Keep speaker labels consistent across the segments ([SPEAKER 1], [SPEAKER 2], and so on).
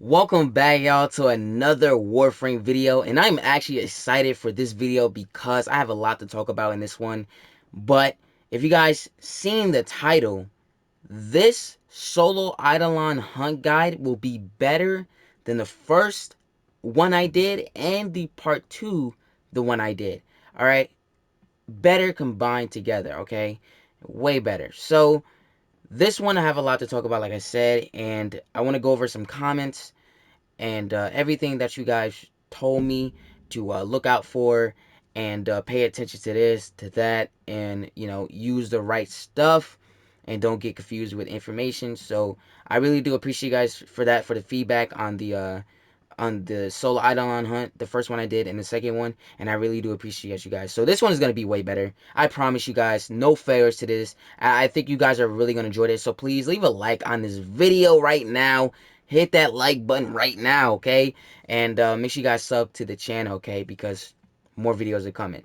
[SPEAKER 1] Welcome back, y'all, to another Warframe video, and I'm actually excited for this video because I have a lot to talk about in this one. But if you guys seen the title, this solo Eidolon Hunt guide will be better than the first one I did and the part 2, the one I did. Alright, better combined together, okay? Way better. So this one I have a lot to talk about, like I said, and I want to go over some comments and everything that you guys told me to look out for, and pay attention to this, to that, and use the right stuff and don't get confused with information. So I really do appreciate you guys for that, for the feedback on the solo Eidolon Hunt, the first one I did and the second one, and I really do appreciate you guys. So this one is going to be way better. I promise you guys, no failures to this. I think you guys are really going to enjoy this, so please leave a like on this video right now. Hit that like button right now, okay? And make sure you guys sub to the channel, okay? Because more videos are coming.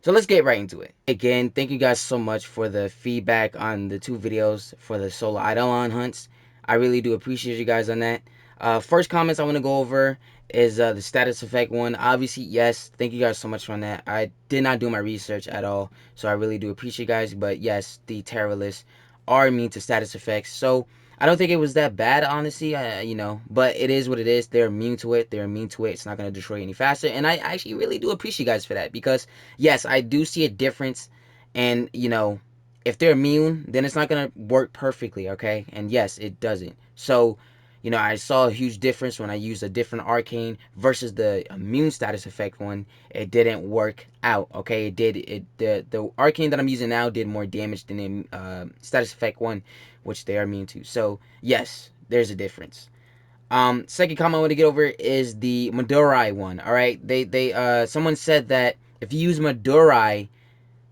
[SPEAKER 1] So let's get right into it. Again, thank you guys so much for the feedback on the 2 videos for the solo Eidolon hunts. I really do appreciate you guys on that. First comments I want to go over is the status effect one. Obviously, yes, thank you guys so much on that. I did not do my research at all, so I really do appreciate you guys. But yes, the terrorists are immune to status effects. So I don't think it was that bad, honestly. But it is what it is. They're immune to it. They're immune to it. It's not going to destroy any faster. And I actually really do appreciate you guys for that, because yes, I do see a difference. And if they're immune, then it's not going to work perfectly, okay? And yes, it doesn't. So I saw a huge difference when I used a different arcane versus the immune status effect one. It didn't work out, okay? The arcane that I'm using now did more damage than the status effect one, which they are immune to. So yes, there's a difference. Second comment I want to get over is the Madurai one. All right, someone said that if you use Madurai,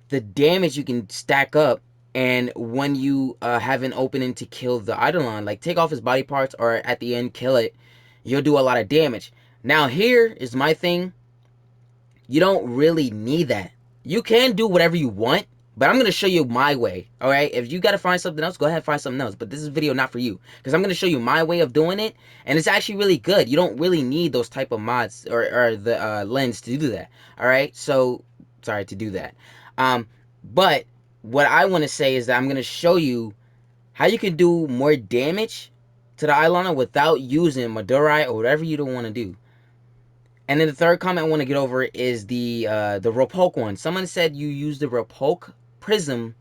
[SPEAKER 1] the damage you can stack up, and when you have an opening to kill the Eidolon, like take off his body parts or at the end kill it, you'll do a lot of damage. Now here is my thing: you don't really need that. You can do whatever you want, but I'm going to show you my way, alright? If you got to find something else, go ahead and find something else, but this is a video not for you, because I'm going to show you my way of doing it, and it's actually really good. You don't really need those type of mods or the lens to do that, alright? So, sorry, to do that. But what I want to say is that I'm going to show you how you can do more damage to the eyeliner without using Madurai or whatever you don't want to do. And then the third comment I want to get over is the Ropoke one. Someone said you use the Ropoke Prism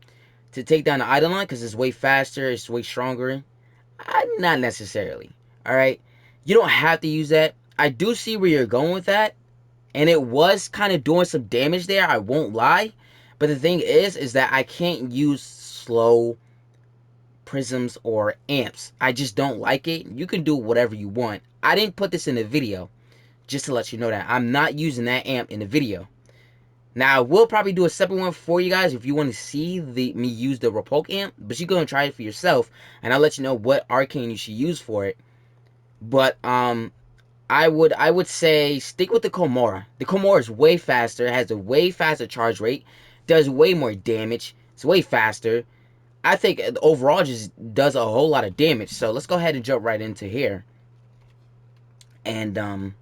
[SPEAKER 1] to take down the Eidolon because it's way faster, it's way stronger. Not necessarily. Alright? You don't have to use that. I do see where you're going with that, and it was kind of doing some damage there, I won't lie. But the thing is that I can't use slow prisms or amps. I just don't like it. You can do whatever you want. I didn't put this in the video, just to let you know that I'm not using that amp in the video. Now I will probably do a separate one for you guys if you want to see me use the Ropoke amp, but you go and try it for yourself, and I'll let you know what arcane you should use for it. But I would say stick with the Komora. The Komora is way faster, has a way faster charge rate, does way more damage, it's way faster. I think overall just does a whole lot of damage. So let's go ahead and jump right into here. And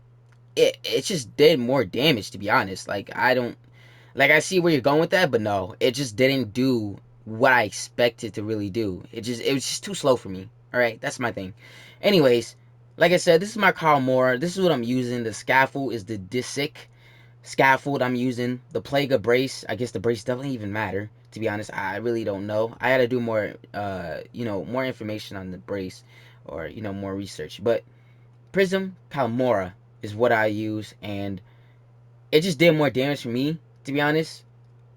[SPEAKER 1] it just did more damage, to be honest. I see where you're going with that, but no, it just didn't do what I expected to really do. It was just too slow for me. All right, that's my thing. Anyways, like I said, this is my Kalmora. This is what I'm using. The scaffold is the Disic scaffold I'm using. The Plaga brace, I guess the brace doesn't even matter, to be honest. I really don't know. I had to do more more information on the brace, or more research. But Prism Kalmora is what I use, and it just did more damage for me, to be honest.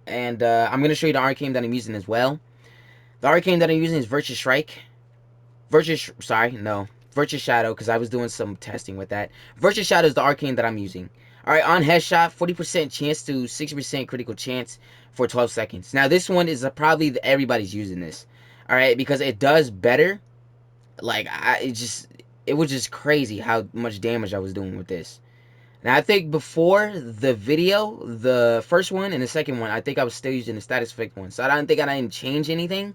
[SPEAKER 1] And I'm going to show you the arcane that I'm using as well. The arcane that I'm using is Virtuous Strike. Virtuous Shadow, because I was doing some testing with that. Virtuous Shadow is the arcane that I'm using. Alright, on headshot, 40% chance to 60% critical chance for 12 seconds. Now, this one is probably everybody's using this. Alright, because it does better. Like, it was just crazy how much damage I was doing with this. Now, I think before the video, the first one and the second one, I think I was still using the status effect one. So I don't think I didn't change anything.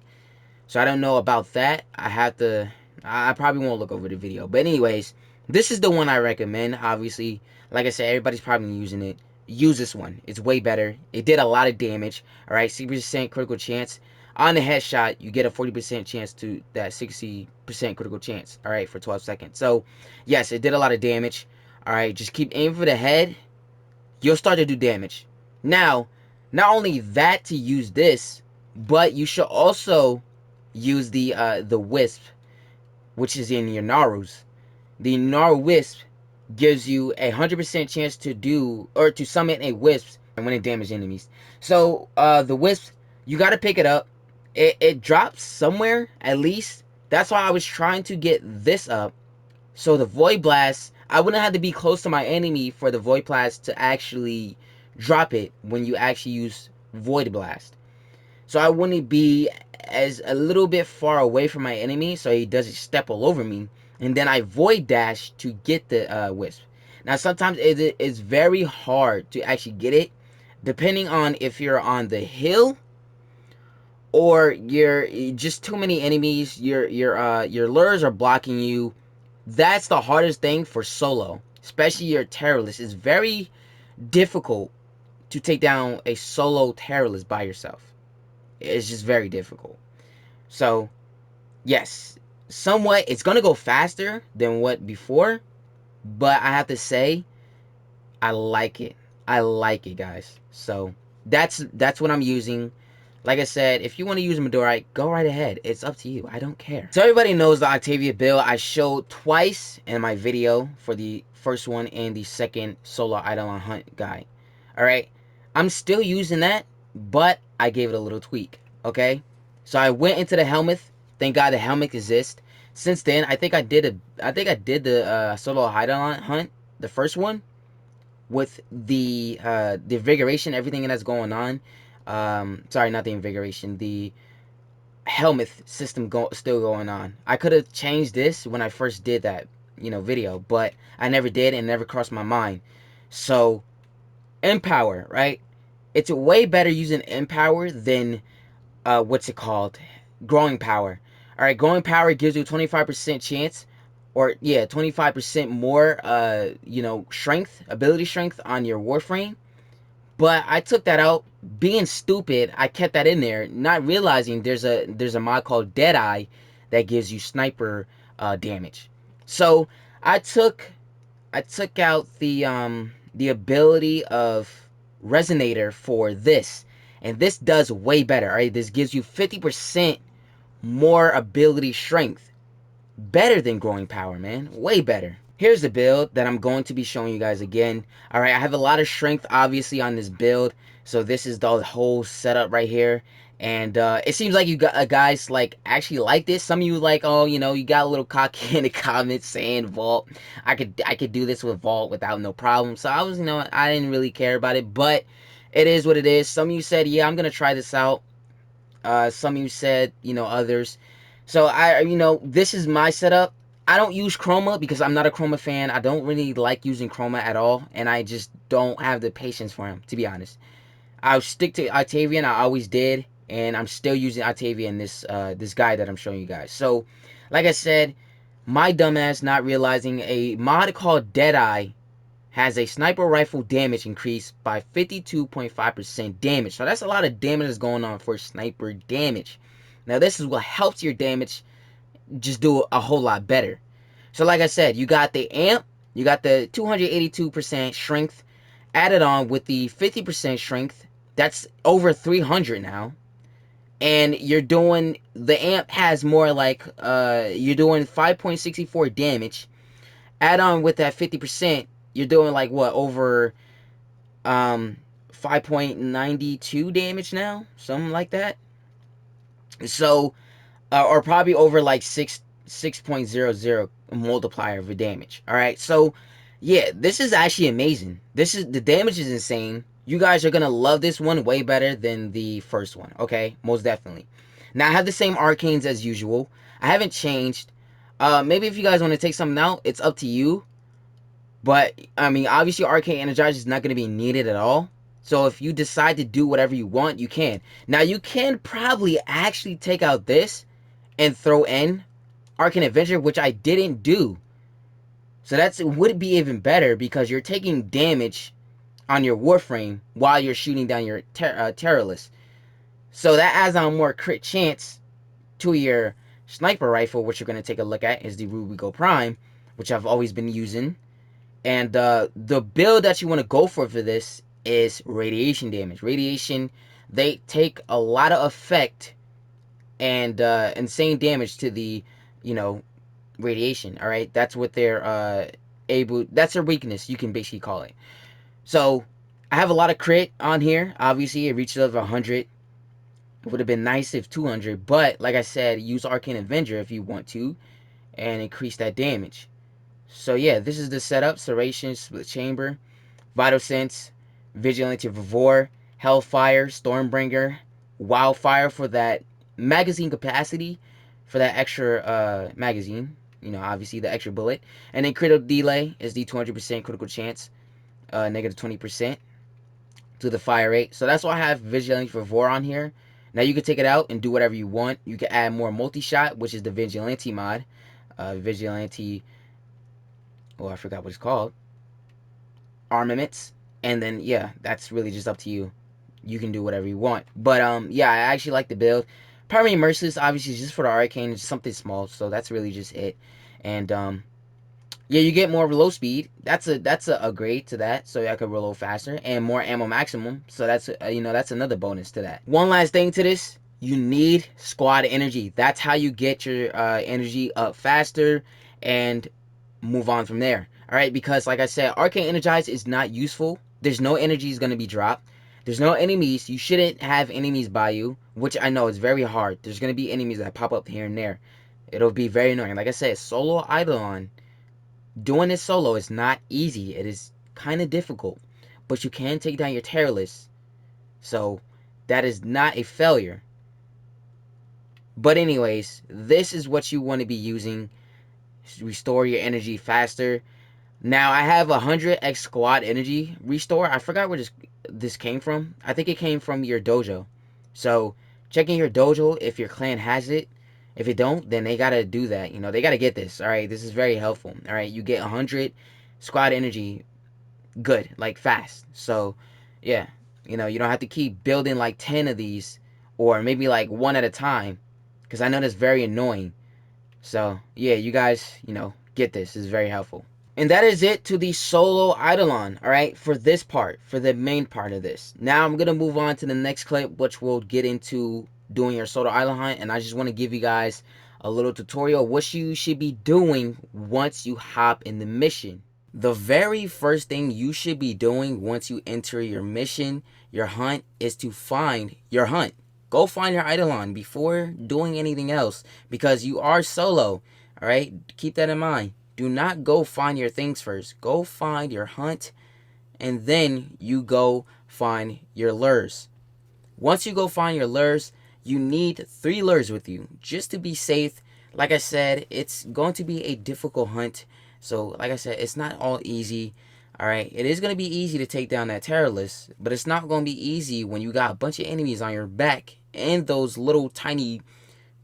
[SPEAKER 1] So I don't know about that. I probably won't look over the video. But anyways, This is the one I recommend. Obviously, like I said, everybody's probably using it. Use this one. It's way better. It did a lot of damage. All right, 60% critical chance on the headshot. You get a 40% chance to that 60% critical chance. All right, for 12 seconds. So, yes, it did a lot of damage. All right, just keep aiming for the head. You'll start to do damage. Now, not only that to use this, but you should also use the wisp, which is in your Narus. The Naru Wisp gives you 100% chance to do or to summon a wisp when it damages enemies. So the wisp, you got to pick it up. It drops somewhere at least. That's why I was trying to get this up. So the Void Blast, I wouldn't have to be close to my enemy for the Void Blast to actually drop it when you actually use Void Blast. So I wouldn't be as a little bit far away from my enemy so he doesn't step all over me. And then I void dash to get the wisp. Now sometimes it's very hard to actually get it, depending on if you're on the hill or you're just too many enemies. Your lures are blocking you. That's the hardest thing for solo, especially your terrorist. It's very difficult to take down a solo terrorist by yourself. It's just very difficult. So, yes, somewhat it's gonna go faster than what before, but I have to say, I like it. I like it, guys. So that's what I'm using. Like I said, if you want to use Madurai, go right ahead. It's up to you. I don't care. So everybody knows the Octavia build I showed twice in my video for the first one and the second solo Eidolon Hunt guy. Alright? I'm still using that, but I gave it a little tweak. Okay? So I went into the helmet. Thank God the helmet exists. Since then, I think I did the solo Eidolon Hunt, the first one, with the invigoration, everything that's going on. Sorry, not the invigoration, the helmet system still going on. I could have changed this when I first did that, video, but I never did and never crossed my mind. So, Empower, right? It's way better using Empower than what's it called? Growing Power. All right, Growing Power gives you a 25% chance, or yeah, 25% more strength, ability strength on your Warframe. But I took that out. Being stupid, I kept that in there, not realizing there's a mod called Deadeye that gives you sniper damage. So I took out the ability of Resonator for this, and this does way better. All right, this gives you 50% more ability strength. Better than Growing Power, man. Way better. Here's the build that I'm going to be showing you guys again. Alright, I have a lot of strength, obviously, on this build. So this is the whole setup right here. And it seems like you guys actually like this. Some of you like, oh, you got a little cocky in the comments saying Vault. I could do this with Vault without no problem. So I was, I didn't really care about it. But it is what it is. Some of you said, yeah, I'm going to try this out. Some of you said, others. So this is my setup. I don't use Chroma because I'm not a Chroma fan. I don't really like using Chroma at all, and I just don't have the patience for him, to be honest. I'll stick to Octavian. I always did, and I'm still using Octavia in this guide that I'm showing you guys. So, like I said, my dumbass not realizing a mod called Deadeye has a sniper rifle damage increase by 52.5% damage. So that's a lot of damage that's going on for sniper damage. Now this is what helps your damage just do a whole lot better. So like I said, you got the amp, you got the 282% strength added on with the 50% strength. That's over 300 now. And you're doing, the amp has more you're doing 5.64 damage. Add on with that 50%, you're doing over 5.92 damage now, something like that. So or probably over 6.00 multiplier of damage. All right, so yeah, this is actually amazing. The damage is insane. You guys are gonna love this one way better than the first one. Okay, most definitely. Now I have the same arcanes as usual. I haven't changed. Maybe if you guys want to take something out, it's up to you. But I mean, obviously, Arcane Energize is not going to be needed at all. So if you decide to do whatever you want, you can. Now you can probably actually take out this and throw in Arcane Adventure, which I didn't do. So it would be even better because you're taking damage on your Warframe while you're shooting down your Terrorless. So that adds on more crit chance to your sniper rifle, which you're going to take a look at is the Rubiko Prime, which I've always been using. And the build that you want to go for this is radiation damage. Radiation, they take a lot of effect and insane damage to the, you know, radiation. All right, that's what they're able. That's their weakness. You can basically call it. So I have a lot of crit on here. Obviously, it reaches over 100. It would have been nice if 200, but like I said, use Arcane Avenger if you want to, and increase that damage. So yeah, this is the setup: Serration, Split Chamber, Vital Sense, Vigilante Vivore, Hellfire, Stormbringer, Wildfire for that magazine capacity, for that extra magazine. You know, obviously the extra bullet, and then critical delay is the 200% critical chance, negative 20% to the fire rate. So that's why I have Vigilante Vivore on here. Now you can take it out and do whatever you want. You can add more multi-shot, which is the Vigilante mod. Vigilante, oh, I forgot what it's called. Armaments. And then, yeah, that's really just up to you. You can do whatever you want. But, yeah, I actually like the build. Primary Merciless, obviously, just for the Arcane. It's something small, so that's really just it. And, yeah, you get more reload speed. That's a upgrade to that, so I can reload faster, and more ammo maximum. So that's that's another bonus to that. One last thing to this, you need squad energy. That's how you get your energy up faster and move on from there. All right, because like I said, Arcane Energize is not useful. There's no energies gonna be dropped. There's no enemies. You shouldn't have enemies by you, which I know is very hard. There's gonna be enemies that pop up here and there. It'll be very annoying. Like I said, solo Eidolon. Doing this solo is not easy. It is kind of difficult. But you can take down your Terrorless. So that is not a failure. But anyways, this is what you want to be using. Restore your energy faster. Now I have 100x squad energy restore. I forgot where this came from. I think it came from your dojo. So checking your dojo if your clan has it. If it don't, then they gotta do that. You know, they gotta get this. All right, this is very helpful. All right, you get 100 squad energy, good, like fast. So, yeah, you know, you don't have to keep building like 10 of these, or maybe like one at a time, because I know that's very annoying. So, yeah, you guys, you know, get this. This is very helpful. And that is it to the solo Eidolon, all right, for this part, for the main part of this. Now I'm gonna move on to the next clip, which will get into doing your solo Eidolon hunt, and I just want to give you guys a little tutorial of what you should be doing once you hop in the mission. The very first thing you should be doing once you enter your mission, your hunt, is to find your hunt. Go find your Eidolon before doing anything else, because you are solo, all right? Keep that in mind. Do not go find your things first. Go find your hunt, and then you go find your lures. Once you go find your lures, you need 3 lures with you just to be safe. Like I said, it's going to be a difficult hunt. So, like I said, it's not all easy. All right, it is going to be easy to take down that Terrorless, but it's not going to be easy when you got a bunch of enemies on your back and those little tiny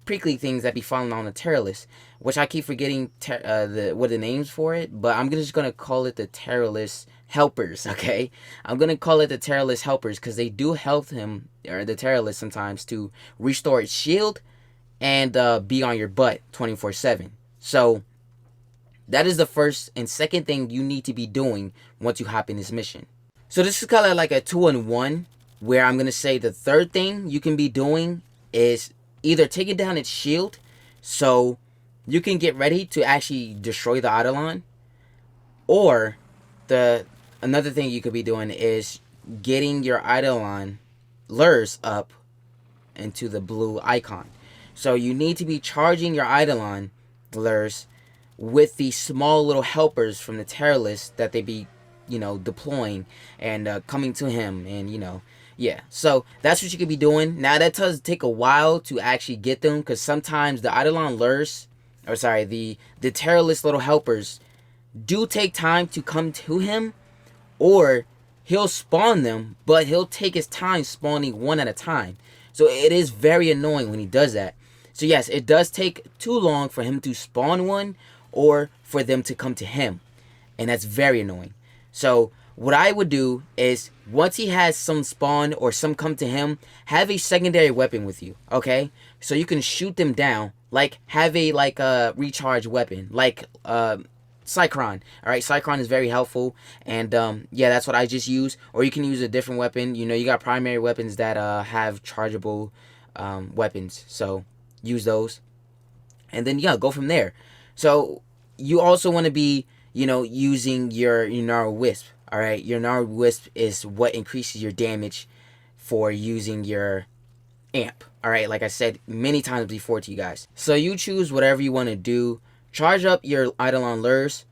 [SPEAKER 1] prickly things that be falling on the Terrorless, which I keep forgetting what the names for it, but I'm just gonna call it the Terrorless helpers. Okay, I'm gonna call it the Terrorless helpers because they do help him, or the Terrorless, sometimes to restore its shield and be on your butt 24/7. So that is the first and second thing you need to be doing once you hop in this mission. So this is kind of like a 2-in-1, where I'm gonna say the third thing you can be doing is either taking down its shield so you can get ready to actually destroy the Eidolon, or another thing you could be doing is getting your Eidolon lures up into the blue icon. So you need to be charging your Eidolon lures with the small little helpers from the Terrorless that they be, you know, deploying and coming to him, and yeah, so that's what you could be doing. Now that does take a while to actually get them, because sometimes the Eidolon lures, or sorry, the Terrorless little helpers do take time to come to him, or he'll spawn them, but he'll take his time spawning one at a time. So it is very annoying when he does that. So yes, it does take too long for him to spawn one, or for them to come to him. and that's very annoying. So what I would do is, once he has some spawn or some come to him, have a secondary weapon with you, okay? So you can shoot them down, like have a recharge weapon, like Cycron. Alright, Cycron is very helpful, and yeah, that's what I just use. Or you can use a different weapon. You know, you got primary weapons that have chargeable weapons, so use those. And then yeah, go from there. So you also want to be, you know, using your Gnarl Wisp. Alright, your Gnarl Wisp is what increases your damage for using your amp. Alright, like I said many times before to you guys. So you choose whatever you want to do. Charge up your Eidolon lures.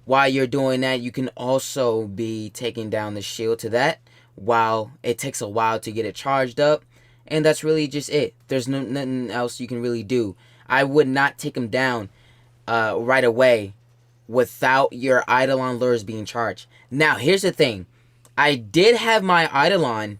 [SPEAKER 1] While you're doing that, you can also be taking down the shield to that, while it takes a while to get it charged up. And that's really just it. There's nothing else you can really do. I would not take him down right away without your Eidolon lures being charged. Now, here's the thing. I did have my Eidolon,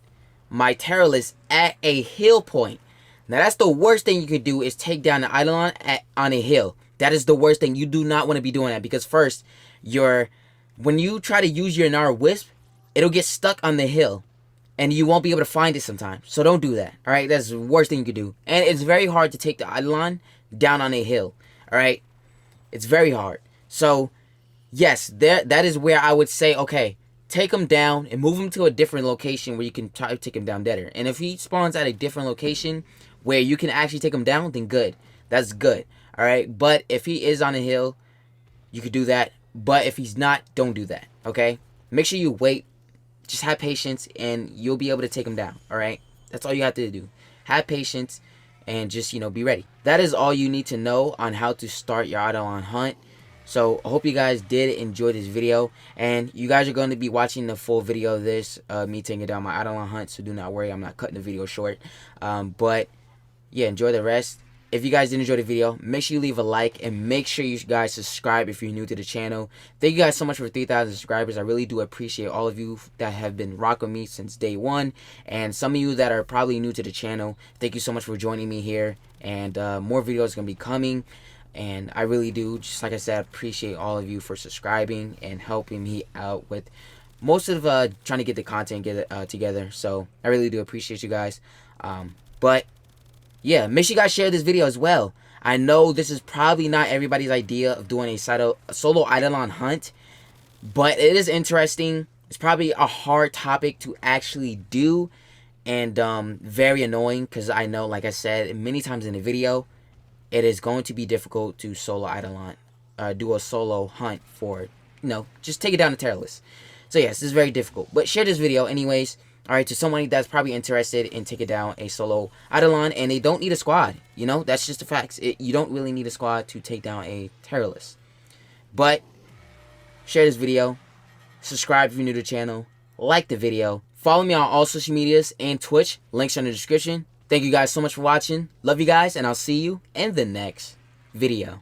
[SPEAKER 1] my Teralis, at a hill point. Now, that's the worst thing you could do, is take down the Eidolon on a hill. That is the worst thing. You do not want to be doing that, because first, when you try to use your Gnarl Wisp, it'll get stuck on the hill, and you won't be able to find it sometimes. So don't do that. Alright, that's the worst thing you could do. And it's very hard to take the Eidolon down on a hill. Alright, it's very hard. So yes, that is where I would say, okay, take him down and move him to a different location where you can try to take him down deader. And if he spawns at a different location where you can actually take him down, then good. That's good. Alright, but if he is on a hill, you could do that. But if he's not, don't do that, okay? Make sure you wait. Just have patience, and you'll be able to take him down, alright? That's all you have to do. Have patience, and just, you know, be ready. That is all you need to know on how to start your Eidolon Hunt. So, I hope you guys did enjoy this video. And you guys are going to be watching the full video of this, me taking down my Eidolon Hunt. So, do not worry. I'm not cutting the video short. But, yeah, enjoy the rest. If you guys did enjoy the video, make sure you leave a like, and make sure you guys subscribe if you're new to the channel. Thank you guys so much for 3,000 subscribers. I really do appreciate all of you that have been rocking me since day one. And some of you that are probably new to the channel, thank you so much for joining me here. And more videos are going to be coming. And I really do, just like I said, appreciate all of you for subscribing and helping me out with most of trying to get the content together. So I really do appreciate you guys. But yeah, make sure you guys share this video as well. I know this is probably not everybody's idea of doing a solo Eidolon Hunt, but it is interesting. It's probably a hard topic to actually do, and very annoying, because I know, like I said many times in the video, it is going to be difficult to solo Eidolon, do a solo hunt for, you know, just take it down to Teralis. So yes, this is very difficult, but share this video anyways. Alright, to somebody that's probably interested in taking down a solo Eidolon, and they don't need a squad. You know, that's just the facts. You don't really need a squad to take down a Teralis. But, share this video. Subscribe if you're new to the channel. Like the video. Follow me on all social medias and Twitch. Links are in the description. Thank you guys so much for watching. Love you guys, and I'll see you in the next video.